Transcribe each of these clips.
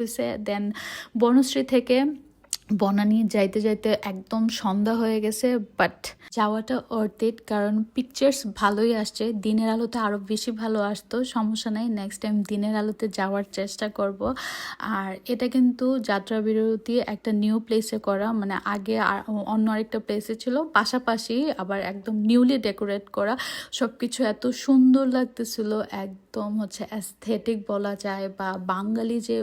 হয়েছে। দেন বনশ্রী থেকে বনানী যাইতে যাইতে একদম সন্ধ্যা হয়ে গেছে, বাট যাওয়াটা অর্থ ইট, কারণ পিকচার্স ভালোই আসছে। দিনের আলোতে আরও বেশি ভালো আসতো, সমস্যা নাই, নেক্সট টাইম দিনের আলোতে যাওয়ার চেষ্টা করব। আর এটা কিন্তু যাত্রা বিরতি একটা নিউ প্লেসে করা, মানে আগে অন্য আরেকটা প্লেসে ছিল, পাশাপাশি আবার একদম নিউলি ডেকোরেট করা। সব কিছু এত সুন্দর লাগতেছিল, একদম হচ্ছে অ্যাস্থেটিক বলা যায়, বা বাঙালি যে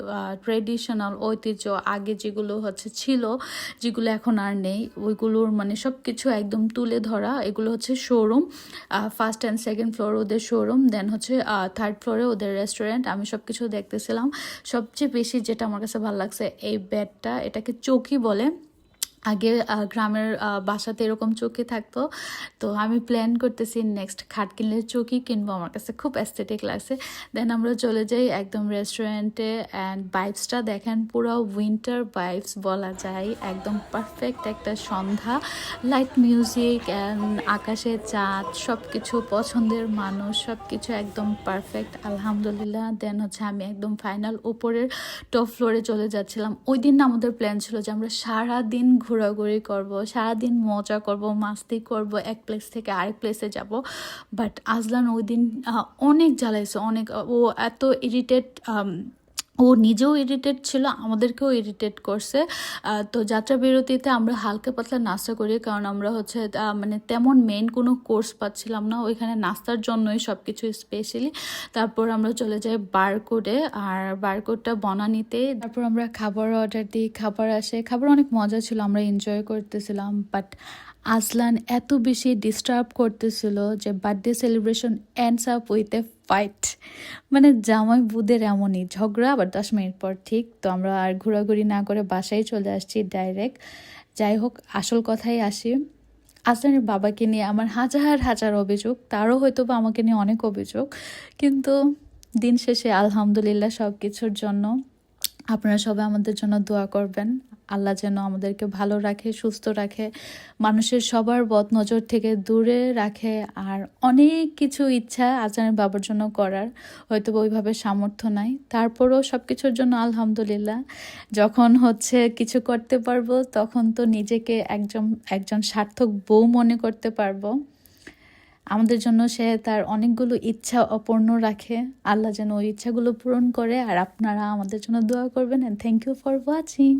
ট্রেডিশনাল ঐতিহ্য আগে যেগুলো হচ্ছে ছিল, যেগুলো এখন আর নেই, ওইগুলোর মানে সব কিছু একদম তুলে ধরা। এগুলো হচ্ছে showroom, first and second floor ওদের শোরুম, দেন হচ্ছে থার্ড ফ্লোরে ওদের রেস্টুরেন্ট। আমি সব কিছু দেখতেছিলাম। সবচেয়ে বেশি যেটা আমার কাছে ভালো লাগছে এই বেডটা, এটাকে চৌকি বলে। আগে গ্রামের বাসাতে এরকম চৌকি থাকতো, তো আমি প্ল্যান করতেছি নেক্সট খাট কিনলে চৌকি কিনবো, আমার কাছে খুব অ্যাস্থেটিক লাগছে। দেন আমরা চলে যাই একদম রেস্টুরেন্টে, অ্যান্ড ভাইবসটা দেখেন, পুরো উইন্টার ভাইবস বলা যায়, একদম পারফেক্ট একটা সন্ধ্যা, লাইট মিউজিক অ্যান্ড আকাশে চাঁদ, সব কিছু, পছন্দের মানুষ, সব কিছু একদম পারফেক্ট, আলহামদুলিল্লাহ। দেন হচ্ছে আমি একদম ফাইনাল উপরের টপ ফ্লোরে চলে যাচ্ছিলাম। ওই দিন না আমাদের প্ল্যান ছিল যে আমরা সারাদিন ঘোরাঘুরি করব, সারাদিন মজা করব, মাস্তি করব, এক প্লেস থেকে আরেক প্লেসে যাব। বাট আজলান ওই দিন অনেক জ্বালাইছে, অনেক, ও এত ইরিটেট, ও নিজেও ইরিটেট ছিল, আমাদেরকেও ইরিটেট করছে। তো যাত্রা বিরতিতে আমরা হালকা পাতলা নাস্তা করি, কারণ আমরা হচ্ছে মানে তেমন মেইন কোনো কোর্স পাচ্ছিলাম না ওইখানে, নাস্তার জন্যই সব কিছু স্পেশালি। তারপর আমরা চলে যাই বারকোডে, আর বারকোডটা বনানীতে। তারপর আমরা খাবার অর্ডার দিই, খাবার আসে, খাবার অনেক মজা ছিল, আমরা এনজয় করতেছিলাম। বাট আজলান এত বেশি ডিস্টার্ব করতেছিল যে birthday celebration ends up with a fight. মানে জামাই বুদের এমনই ঝগড়া, আবার 10 মিনিট পর ঠিক। তো আমরা আর ঘোরাঘুরি না করে বাসায় চলে আসছি ডাইরেক্ট। যাই হোক, আসল কথাই আসি। আজলানের বাবাকে নিয়ে আমার হাজার হাজার অভিযোগ, তারও হয়তো বা আমাকে নিয়ে অনেক অভিযোগ, কিন্তু দিন শেষে আলহামদুলিল্লাহ সব কিছুর জন্য। আপনারা সবাই আমাদের জন্য দোয়া করবেন, আল্লাহ যেন আমাদেরকে ভালো রাখে, সুস্থ রাখে, মানুষের সবার বদনজর থেকে দূরে রাখে। আর অনেক কিছু ইচ্ছা আজানের বাবার জন্য করার, হয়তো ওইভাবে সামর্থ্য নাই, তারপরেও সব কিছুর জন্য আলহামদুলিল্লাহ। যখন হচ্ছে কিছু করতে পারবো, তখন তো নিজেকে একজন একজন সার্থক বউ মনে করতে পারবো। আমাদের জন্য সে তার অনেকগুলো ইচ্ছা অপূর্ণ রাখে, আল্লাহ যেন ওই ইচ্ছাগুলো পূরণ করে। আর আপনারা আমাদের জন্য দোয়া করবেন, and thank you for watching.